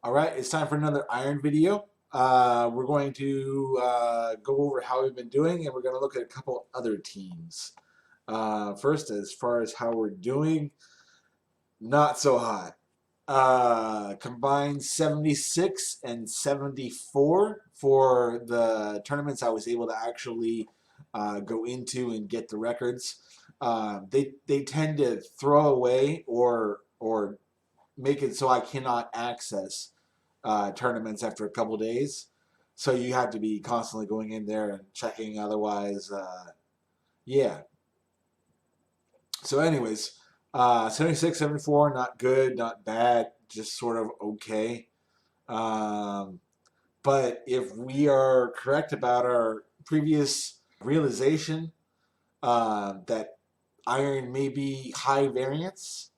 All right, it's time for another iron video. We're going to go over how we've been doing, and we're going to look at a couple other teams. First, as far as how we're doing, not so hot. Combined 76 and 74 for the tournaments I was able to actually go into and get the records. They tend to throw away or make it so I cannot access tournaments after a couple days. So you have to be constantly going in there and checking. Otherwise, yeah. So anyways, 76, 74, not good, not bad, just sort of okay. But if we are correct about our previous realization that iron may be high variance,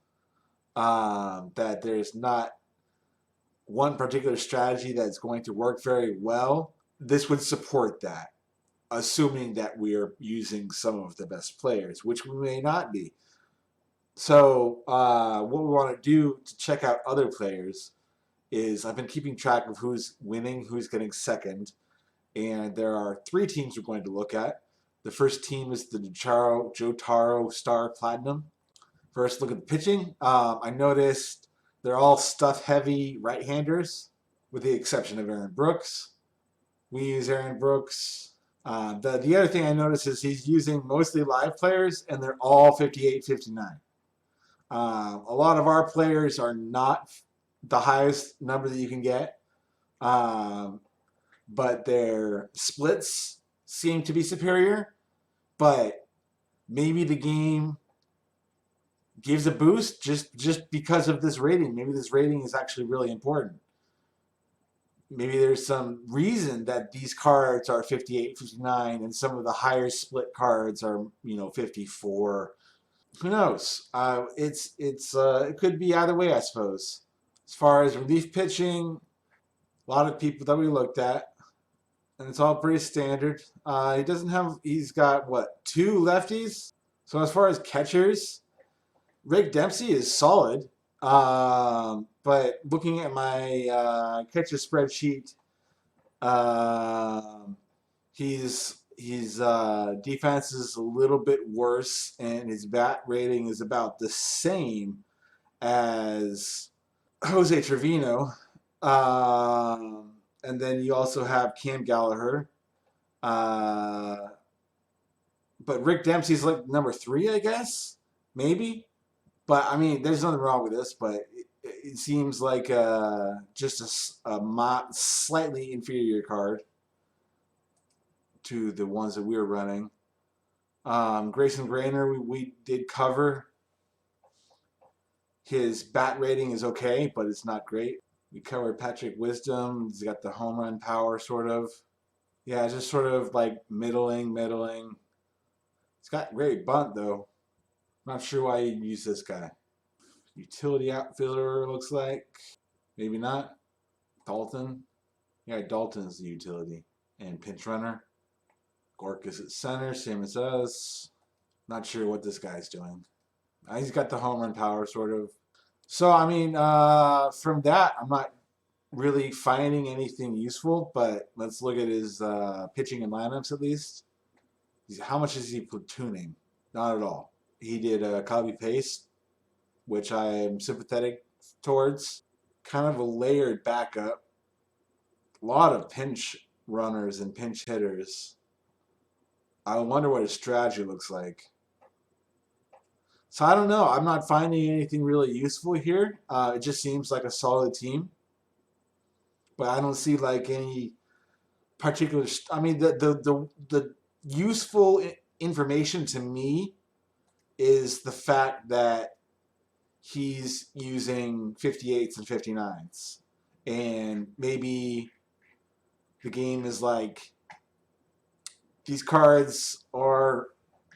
that there's not one particular strategy that's going to work very well, this would support that, assuming that we are using some of the best players, which we may not be. So what we want to do to check out other players is I've been keeping track of who's winning, who's getting second, and there are three teams we're going to look at. The first team is the Jotaro Star Platinum. First, look at the pitching. I noticed they're all stuff-heavy right-handers, with the exception of Aaron Brooks. We use Aaron Brooks. The other thing I noticed is he's using mostly live players, and they're all 58, 59. A lot of our players are not the highest number that you can get, but their splits seem to be superior. But maybe the game gives a boost just because of this rating. Maybe this rating is actually really important. Maybe there's some reason that these cards are 58, 59, and some of the higher split cards are 54. Who knows? It could be either way, I suppose. As far as relief pitching, a lot of people that we looked at, and it's all pretty standard. He's got what, 2 lefties? So as far as catchers, Rick Dempsey is solid, but looking at my catcher spreadsheet, his defense is a little bit worse, and his bat rating is about the same as Jose Trevino. And then you also have Cam Gallagher. But Rick Dempsey's like number 3, I guess, maybe. But I mean, there's nothing wrong with this, but it seems like just a slightly inferior card to the ones that we were running. Grayson Grainer, we did cover. His bat rating is okay, but it's not great. We covered Patrick Wisdom. He's got the home run power, sort of. Yeah, just sort of like middling. He's got great bunt, though. Not sure why you'd use this guy. Utility outfielder, looks like. Maybe not. Dalton. Yeah, Dalton's the utility. And pinch runner. Gorkas at center, same as us. Not sure what this guy's doing. He's got the home run power, sort of. So, I mean, from that, I'm not really finding anything useful, but let's look at his pitching and lineups at least. How much is he platooning? Not at all. He did a copy paste, which I am sympathetic towards. Kind of a layered backup. A lot of pinch runners and pinch hitters. I wonder what his strategy looks like. So I don't know. I'm not finding anything really useful here. It just seems like a solid team. But I don't see like any particular. I mean, the useful information to me is the fact that he's using 58s and 59s, and maybe the game is like these cards are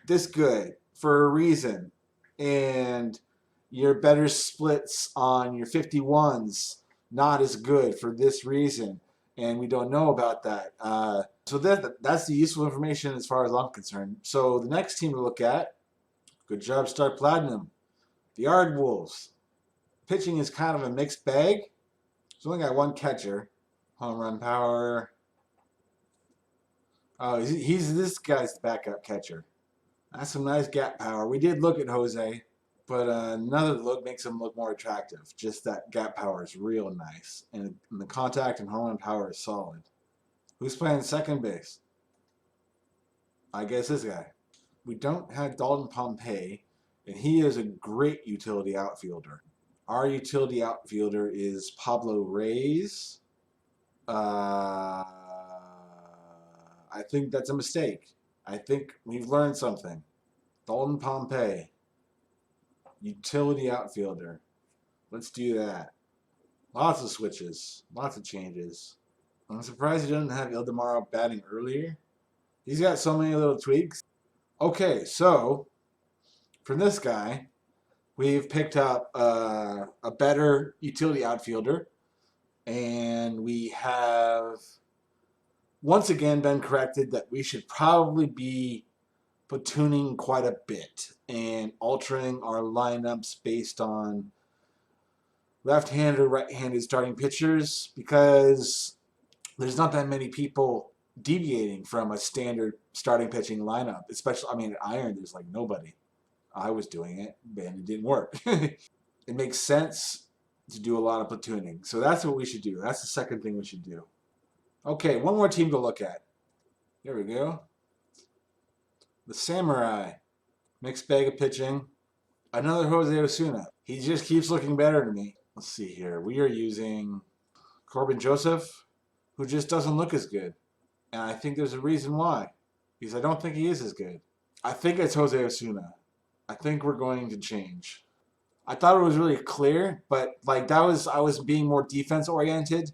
this good for a reason, and your better splits on your 51s not as good for this reason, and we don't know about that. So that's the useful information as far as I'm concerned. So the next team to look at, good job, Star Platinum, the Ardwolves. Pitching is kind of a mixed bag. So only got one catcher. Home run power. Oh, he's this guy's backup catcher. That's some nice gap power. We did look at Jose, but another look makes him look more attractive. Just that gap power is real nice, and the contact and home run power is solid. Who's playing second base? I guess this guy. We don't have Dalton Pompey, and he is a great utility outfielder. Our utility outfielder is Pablo Reyes. I think that's a mistake. I think we've learned something. Dalton Pompey, utility outfielder. Let's do that. Lots of switches, lots of changes. I'm surprised he doesn't have Ildemaro batting earlier. He's got so many little tweaks. Okay, so from this guy, we've picked up a better utility outfielder, and we have once again been corrected that we should probably be platooning quite a bit and altering our lineups based on left-handed or right-handed starting pitchers, because there's not that many people deviating from a standard starting pitching lineup. Especially, I mean, at Iron, there's like nobody. I was doing it, and it didn't work. It makes sense to do a lot of platooning. So that's what we should do. That's the second thing we should do. Okay, one more team to look at. There we go. The Samurai. Mixed bag of pitching. Another Jose Osuna. He just keeps looking better to me. Let's see here. We are using Corbin Joseph, who just doesn't look as good. And I think there's a reason why. Because I don't think he is as good. I think it's Jose Osuna. I think we're going to change. I thought it was really clear, but like I was being more defense oriented.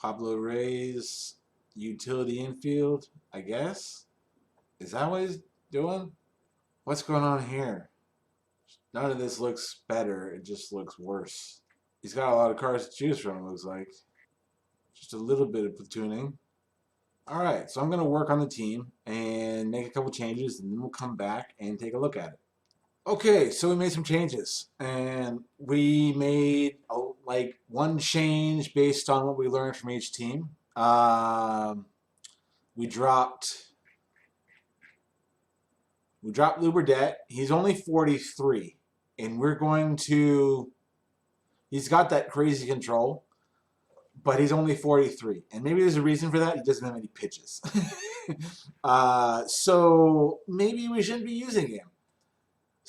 Pablo Reyes, utility infield, I guess. Is that what he's doing? What's going on here? None of this looks better. It just looks worse. He's got a lot of cards to choose from, it looks like. Just a little bit of platooning. All right, so I'm going to work on the team and make a couple changes, and then we'll come back and take a look at it. Okay, so we made some changes, and we made like one change based on what we learned from each team. We dropped Lou Burdette. He's only 43, and we're going to. He's got that crazy control, but he's only 43, and maybe there's a reason for that. He doesn't have any pitches, so maybe we shouldn't be using him.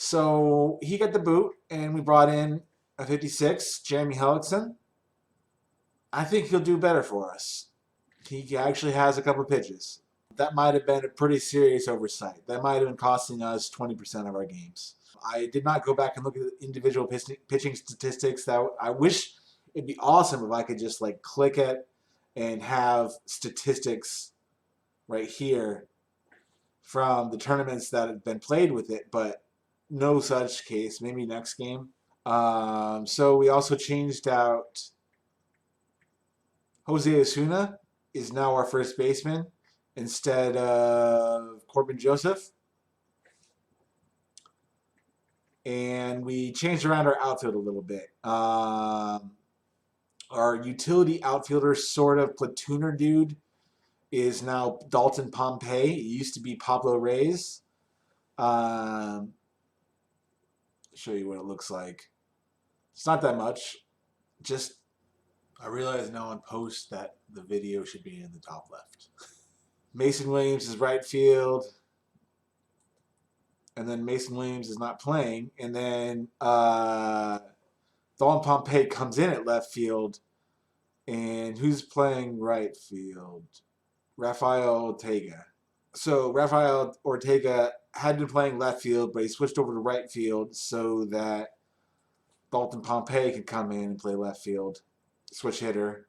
So he got the boot, and we brought in a 56, Jeremy Hellickson. I think he'll do better for us. He actually has a couple of pitches. That might have been a pretty serious oversight. That might have been costing us 20% of our games. I did not go back and look at the individual pitching statistics. That I wish it'd be awesome if I could just like click it and have statistics right here from the tournaments that have been played with it, but no such case. Maybe next game. So we also changed out Jose Osuna is now our first baseman instead of Corbin Joseph. And we changed around our outfield a little bit. Our utility outfielder, sort of platooner dude, is now Dalton Pompey. It used to be Pablo Reyes. Show you what it looks like. It's not that much. Just, I realize now on post that the video should be in the top left. Mason Williams is right field. And then Mason Williams is not playing. And then Dalton Pompey comes in at left field. And who's playing right field? Rafael Ortega. So Rafael Ortega had been playing left field, but he switched over to right field so that Dalton Pompey could come in and play left field, switch hitter.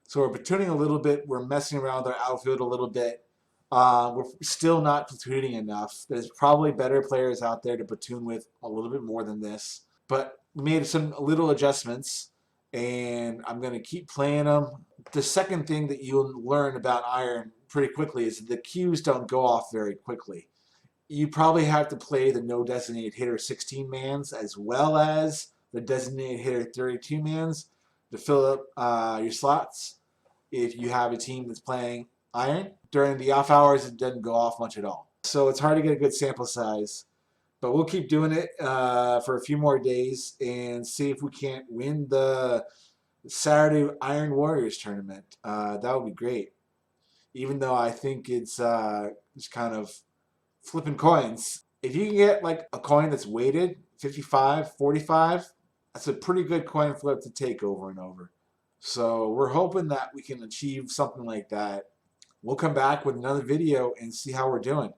So we're platooning a little bit. We're messing around with our outfield a little bit. We're still not platooning enough. There's probably better players out there to platoon with a little bit more than this. But we made some little adjustments, and I'm going to keep playing them. The second thing that you'll learn about Iron pretty quickly is the cues don't go off very quickly. You probably have to play the no designated hitter 16 mans as well as the designated hitter 32 mans, to fill up your slots if you have a team that's playing Iron. During the off hours, it doesn't go off much at all. So it's hard to get a good sample size. But we'll keep doing it for a few more days and see if we can't win the Saturday Iron Warriors tournament. That would be great. Even though I think it's just kind of flipping coins. If you can get like a coin that's weighted 55, 45, that's a pretty good coin flip to take over and over. So we're hoping that we can achieve something like that. We'll come back with another video and see how we're doing.